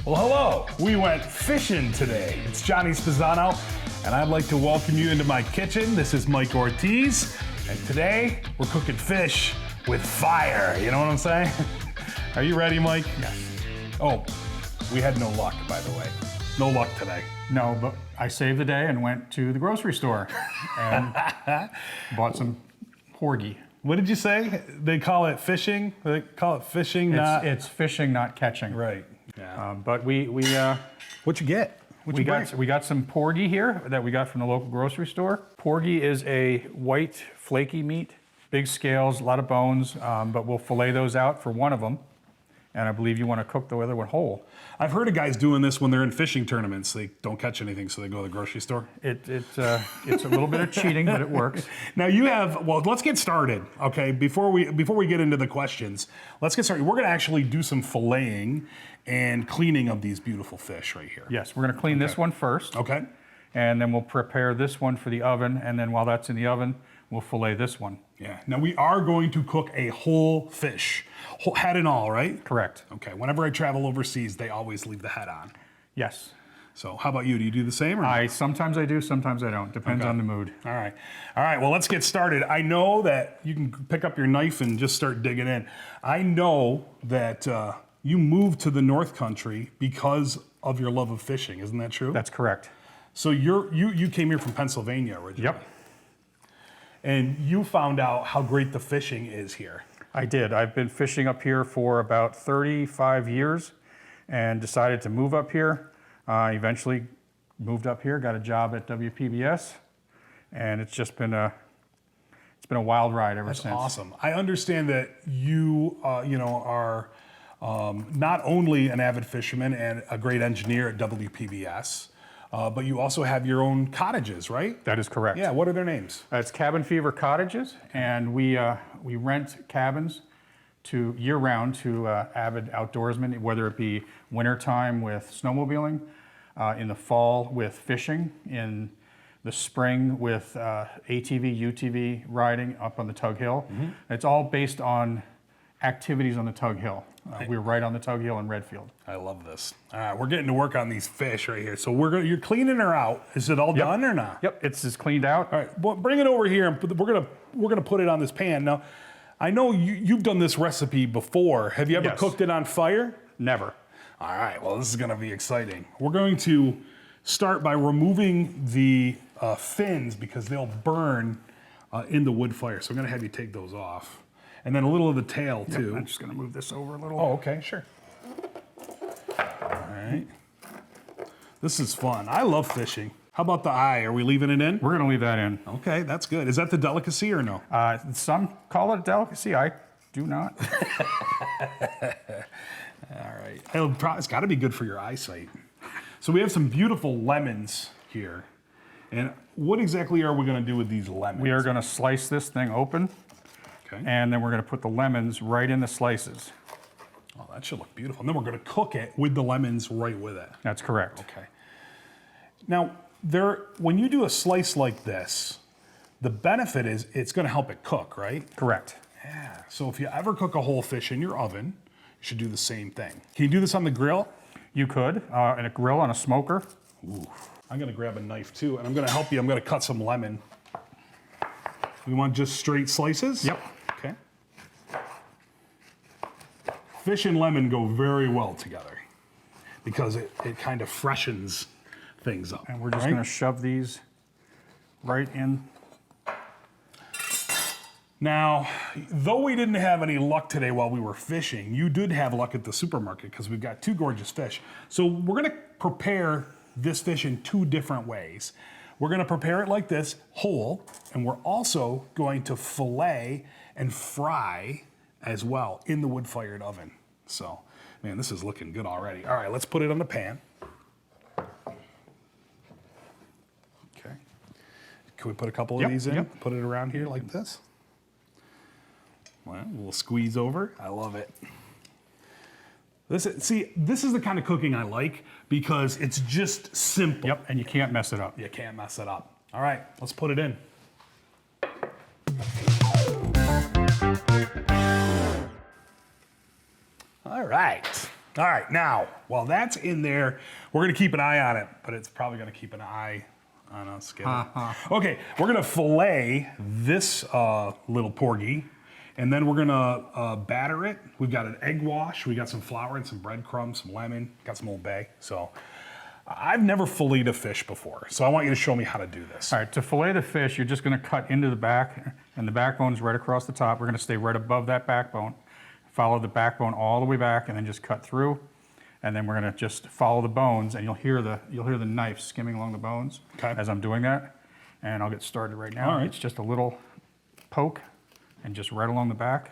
Well, hello. We went fishing today. It's Johnny Spezzano, and I'd like to welcome you into my kitchen. This is Mike Ortiz, and today we're cooking fish with fire. You know what I'm saying? Are you ready, Mike? Yes. Oh, we had no luck, by the way. No luck today. No, but I saved the day and went to the grocery store and bought some porgy. What did you say? They call it fishing? They call it fishing, not... It's fishing, not catching. Right. Yeah. But we What'd you get? we got some porgy here that we got from the local grocery store. Porgy is a white, flaky meat, big scales, a lot of bones, but we'll fillet those out for one of them. And I believe you want to cook the other one whole. I've heard of guys doing this when they're in fishing tournaments. They don't catch anything, so they go to the grocery store. It's a little bit of cheating, but it works. Now you have, well, let's get started, okay? Before we get into the questions, let's get started. We're gonna actually do some filleting and cleaning of these beautiful fish right here. Yes, we're going to clean this one first. Okay. And then we'll prepare this one for the oven, and then while that's in the oven, we'll fillet this one. Yeah. Now we are going to cook a whole fish, whole head and all, right? Correct. Okay. Whenever I travel overseas, they always leave the head on. Yes. So how about you? Do you do the same? Or Sometimes I do, sometimes I don't. Depends on the mood. All right. All right. Well, let's get started. I know that you can pick up your knife and just start digging in. I know that you moved to the North Country because of your love of fishing. Isn't that true? That's correct. So you came here from Pennsylvania originally. Yep. And you found out how great the fishing is here. I did. I've been fishing up here for about 35 years and decided to move up here. Eventually moved up here, got a job at WPBS, and it's just been a wild ride ever since. That's awesome. I understand that you are not only an avid fisherman and a great engineer at WPBS, but you also have your own cottages, right? That is correct. Yeah, what are their names? It's Cabin Fever Cottages, and we rent cabins to year-round to avid outdoorsmen, whether it be wintertime with snowmobiling, in the fall with fishing, in the spring with ATV, UTV riding up on the Tug Hill. Mm-hmm. It's all based on activities on the Tug Hill. We're right on the Tug Hill in Redfield. I love this. All right, we're getting to work on these fish right here. So you're cleaning her out. Is it all done or not? Yep, it's just cleaned out. All right, well, bring it over here, and we're gonna put it on this pan. Now, I know you've done this recipe before. Have you ever cooked it on fire? Never. All right, well, this is gonna be exciting. We're going to start by removing the fins because they'll burn in the wood fire. So I'm gonna have you take those off. And then a little of the tail too. I'm just gonna move this over a little. Oh, okay, sure. All right. This is fun. I love fishing. How about the eye? Are we leaving it in? We're gonna leave that in. Okay, that's good. Is that the delicacy or no? Some call it a delicacy. I do not. All right. It's got to be good for your eyesight. So we have some beautiful lemons here. And what exactly are we going to do with these lemons? We are going to slice this thing open. Okay. And then we're going to put the lemons right in the slices. Oh, that should look beautiful. And then we're going to cook it with the lemons right with it. That's correct. Okay. Now, when you do a slice like this, the benefit is it's going to help it cook, right? Correct. Yeah. So if you ever cook a whole fish in your oven, you should do the same thing. Can you do this on the grill? You could, in a grill, on a smoker. Ooh. I'm gonna grab a knife too, and I'm gonna help you. I'm gonna cut some lemon. We want just straight slices? Yep. Okay. Fish and lemon go very well together because it kind of freshens things up. And we're just gonna shove these right in. Now, though we didn't have any luck today while we were fishing, you did have luck at the supermarket because we've got two gorgeous fish. So we're gonna prepare this fish in two different ways. We're gonna prepare it like this, whole, and we're also going to fillet and fry as well in the wood-fired oven. So, man, this is looking good already. All right, let's put it on the pan. Okay. Can we put a couple of these in? Yep. Put it around here like this. Well, a little squeeze over. I love it. This is the kind of cooking I like because it's just simple. Yep, and you can't mess it up. You can't mess it up. All right, let's put it in. All right. All right, now, while that's in there, we're gonna keep an eye on it, but it's probably gonna keep an eye on us. Get it? Okay, we're gonna fillet this little porgy, and then we're gonna batter it. We've got an egg wash, we got some flour and some breadcrumbs, some lemon, got some Old Bay. So I've never filleted a fish before, so I want you to show me how to do this. All right, to fillet the fish, you're just gonna cut into the back, and the backbone's right across the top. We're gonna stay right above that backbone. Follow the backbone all the way back, and then just cut through. And then we're gonna just follow the bones, and you'll hear the knife skimming along the bones as I'm doing that. And I'll get started right now. All right. It's just a little poke, and just right along the back.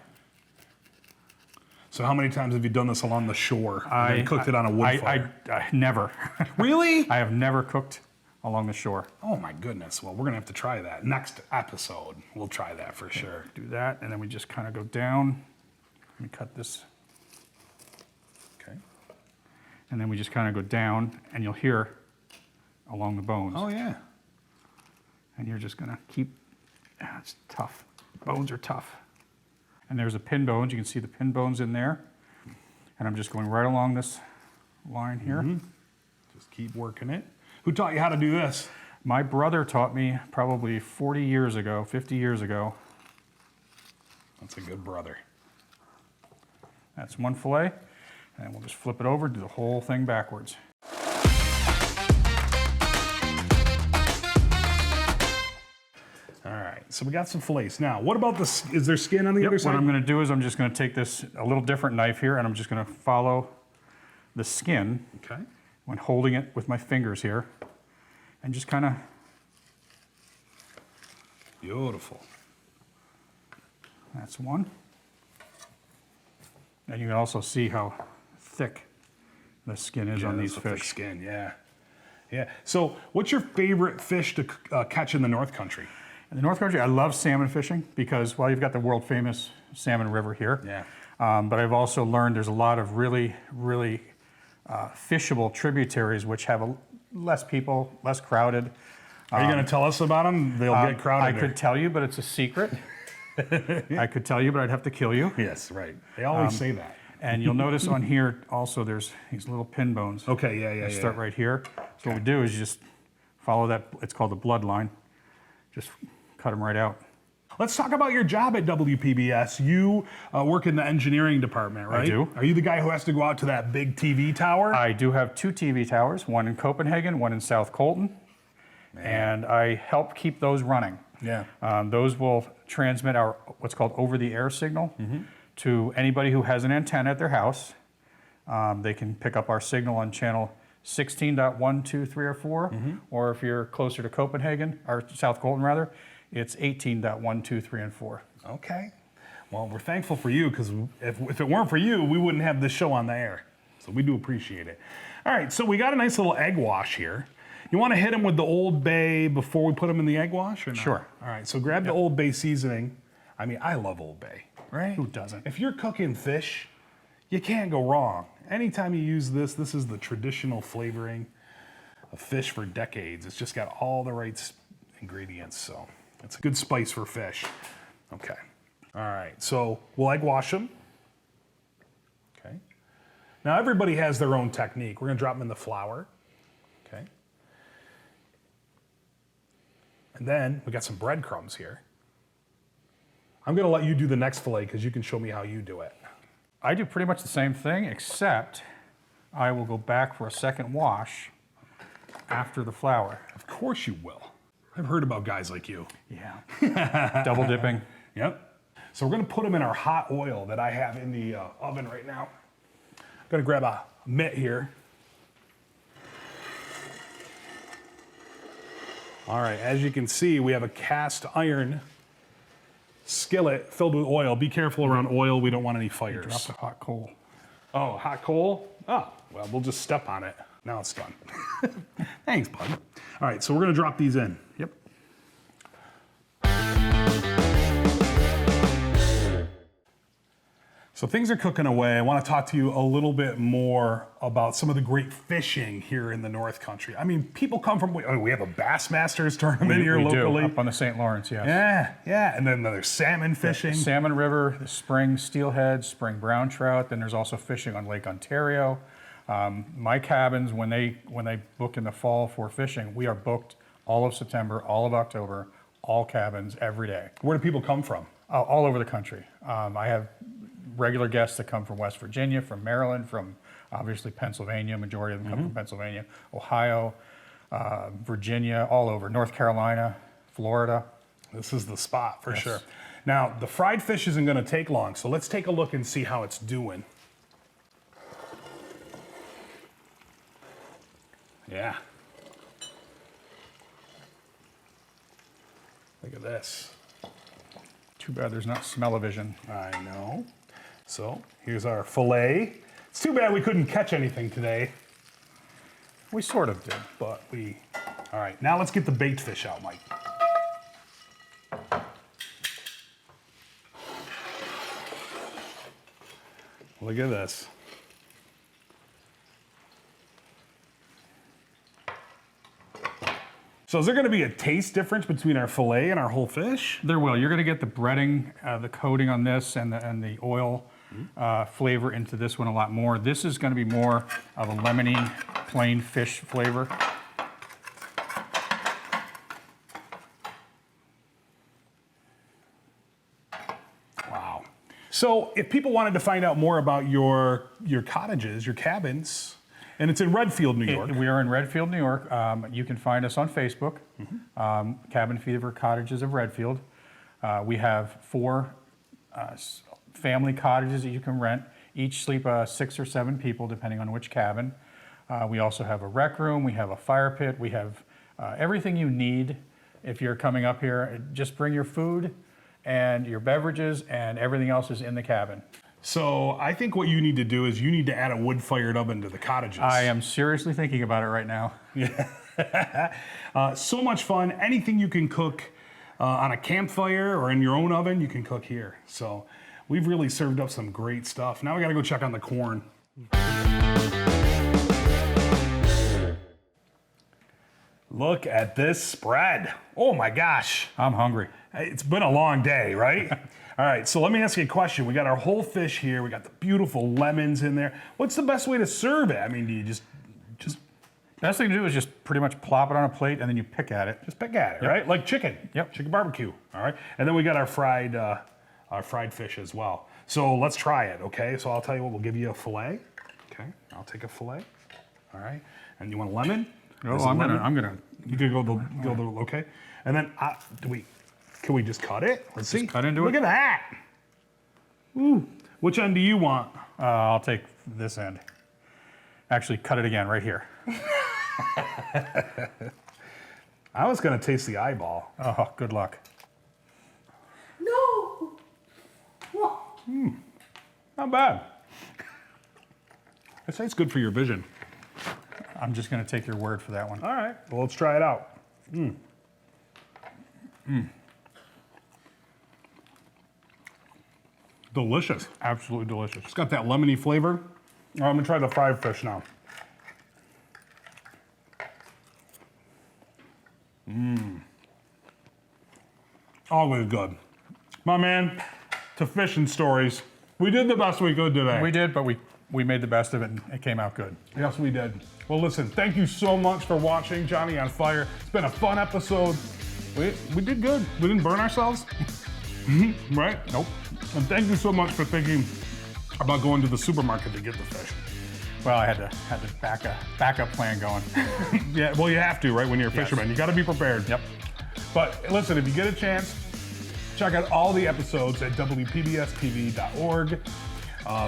So how many times have you done this along the shore? And then cooked it on a wood fire? I never. Really? I have never cooked along the shore. Oh my goodness. Well, we're gonna have to try that. Next episode, we'll try that for sure. Do that, and then we just kind of go down. Let me cut this. Okay. And then we just kind of go down, and you'll hear along the bones. Oh yeah. And you're just gonna keep, it's tough. Bones are tough. And there's the pin bones. You can see the pin bones in there. And I'm just going right along this line here. Just keep working it. Who taught you how to do this? My brother taught me probably 40 years ago, 50 years ago. That's a good brother. That's one fillet. And we'll just flip it over, do the whole thing backwards. All right, so we got some fillets. Now, what about this? Is there skin on the other side? What I'm gonna do is I'm just gonna take this, a little different knife here, and I'm just gonna follow the skin Okay. when holding it with my fingers here, and just kind of, Beautiful. that's one. And you can also see how thick the skin is on these that's a thick fish. skin, yeah. Yeah. So, what's your favorite fish to catch in the North Country? In the North Country, I love salmon fishing because, well, you've got the world famous salmon river here. Yeah. But I've also learned there's a lot of really, really fishable tributaries which have less people, less crowded. Are you going to tell us about them? They'll get crowded. I could tell you, but it's a secret. I could tell you, but I'd have to kill you. Yes, right. They always say that. And you'll notice on here also there's these little pin bones. Okay, yeah. They start right here. So what we do is you just follow that, it's called the bloodline. Just cut them right out. Let's talk about your job at WPBS. You work in the engineering department, right? I do. Are you the guy who has to go out to that big TV tower? I do have 2 TV towers, one in Copenhagen, one in South Colton. And I help keep those running. Yeah. Those will transmit our what's called over-the-air signal to anybody who has an antenna at their house. They can pick up our signal on channel 16.1, 2, 3, or 4, or if you're closer to Copenhagen, or South Colton rather, it's 18.1, 2, 3, and 4. Okay. Well, we're thankful for you because if it weren't for you, we wouldn't have this show on the air. So we do appreciate it. All right, so we got a nice little egg wash here. You want to hit them with the Old Bay before we put them in the egg wash? Or not? Sure. All right, so grab the Old Bay seasoning. I mean, I love Old Bay, right? Who doesn't? If you're cooking fish, you can't go wrong. Anytime you use this is the traditional flavoring of fish for decades. It's just got all the right ingredients, so it's a good spice for fish. Okay. All right, so we'll egg wash them. Okay. Now everybody has their own technique. We're gonna drop them in the flour. Okay. And then we got some breadcrumbs here. I'm gonna let you do the next fillet because you can show me how you do it. I do pretty much the same thing, except I will go back for a second wash after the flour. Of course you will. I've heard about guys like you. Yeah. Double dipping. Yep. So we're gonna put them in our hot oil that I have in the oven right now. I'm gonna grab a mitt here. All right, as you can see, we have a cast iron skillet filled with oil. Be careful around oil, we don't want any Drop fires. the hot coal. Oh, hot coal? Oh, well, we'll just step on it. Now it's done. Thanks, bud. All right, so we're gonna drop these in. Yep. So things are cooking away. I want to talk to you a little bit more about some of the great fishing here in the North Country. I mean, people come from, we have a Bassmasters tournament here we locally. do, up on the St. Lawrence, yes. Yeah. And then there's salmon fishing. Salmon River, the spring steelhead, spring brown trout. Then there's also fishing on Lake Ontario. My cabins, when they book in the fall for fishing, we are booked all of September, all of October, all cabins every day. Where do people come from? All over the country. I have regular guests that come from West Virginia, from Maryland, from obviously Pennsylvania. Majority of them come from Pennsylvania, Ohio, Virginia, all over, North Carolina, Florida. This is the spot for sure. Now, the fried fish isn't going to take long, so let's take a look and see how it's doing. Yeah. Look at this. Too bad there's not smell-o-vision. I know. So here's our fillet. It's too bad we couldn't catch anything today, We sort of did. but all right, now let's get the baked fish out, Mike. Look at this. So is there going to be a taste difference between our fillet and our whole fish? There will. You're going to get the breading, the coating on this, and the oil flavor into this one a lot more. This is going to be more of a lemony, plain fish flavor. Wow. So if people wanted to find out more about your cottages, your cabins, and it's in Redfield, New York. We are in Redfield, New York. You can find us on Facebook, Cabin Fever Cottages of Redfield. We have 4 family cottages that you can rent. Each sleep 6 or 7 people, depending on which cabin. We also have a rec room. We have a fire pit. We have everything you need if you're coming up here. Just bring your food and your beverages, and everything else is in the cabin. So I think what you need to do is you need to add a wood-fired oven to the cottages. I am seriously thinking about it right now. So much fun. Anything you can cook on a campfire or in your own oven, you can cook here. So we've really served up some great stuff. Now we got to go check on the corn. Look at this spread. Oh my gosh. I'm hungry. It's been a long day, right? All right, so let me ask you a question. We got our whole fish here. We got the beautiful lemons in there. What's the best way to serve it? I mean, do you just Best thing to do is just pretty much plop it on a plate and then you pick at it. just pick at it, right? Like chicken. Yep. Chicken barbecue. All right. And then we got our fried fish as well. So let's try it, okay? So I'll tell you what, we'll give you a fillet. Okay, I'll take a fillet. All right. And you want a lemon? Oh, There's a I'm lemon. gonna. You can go the okay. And then can we just cut it? Let's see. cut into Look it. at that. Ooh. Which end do you want? I'll take this end. Actually, cut it again right here. I was gonna taste the eyeball. Oh, good luck. No. Not bad. I say it's good for your vision. I'm just gonna take your word for that one. All right. Well, let's try it out. Delicious. Absolutely delicious. It's got that lemony flavor. I'm gonna try the fried fish now. Always good. My man, to fishing stories. We did the best we could today. We did, but we made the best of it and it came out good. Yes, we did. Well, listen, thank you so much for watching Johnny on Fire. It's been a fun episode. We did good. We didn't burn ourselves, right? Nope. And thank you so much for thinking about going to the supermarket to get the fish. Well, I had to backup plan going. Yeah, well, you have to, right? When you're a fisherman, you got to be prepared. Yep. But listen, if you get a chance, check out all the episodes at WPBSTV.org.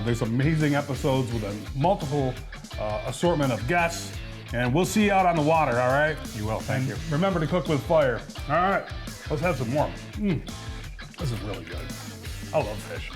There's amazing episodes with a multiple assortment of guests. And we'll see you out on the water, all right? You will, thank you. Remember to cook with fire. All right, let's have some more. This is really good. I love fish.